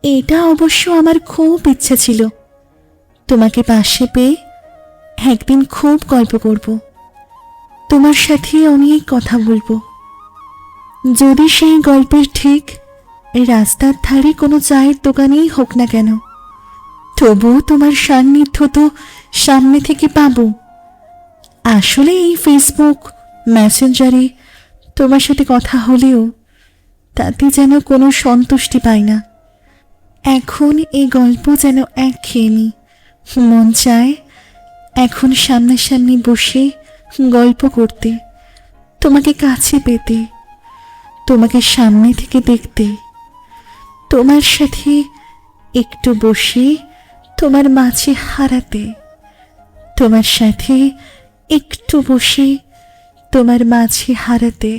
এটা অবশ্য আমার খুব ইচ্ছা ছিল, তোমাকে পাশে পেয়ে একদিন খুব গল্প করব, তোমার সাথে অনেক কথা বলবো। যদি সেই গল্পের ঠিক রাস্তার ধারে কোনো চায়ের দোকানেই হোক না কেন, তবুও তোমার সান্নিধ্য তো সামনে থেকে পাবো। আসলে এই ফেসবুক মেসেঞ্জারে তোমার সাথে কথা হলেও তাতে যেন কোনো সন্তুষ্টি পাই না। এখন এই গল্প যেন একঘেয়েমি। মন চায় এখন সামনাসামনি বসে গল্প করতে, তোমাকে কাছে পেতে, তোমাকে সামনে থেকে দেখতে, তোমার সাথে একটু বসে তোমার মাঝে হারাতে, তোমার সাথে একটু বসে তোমার মাঝে হারাতে।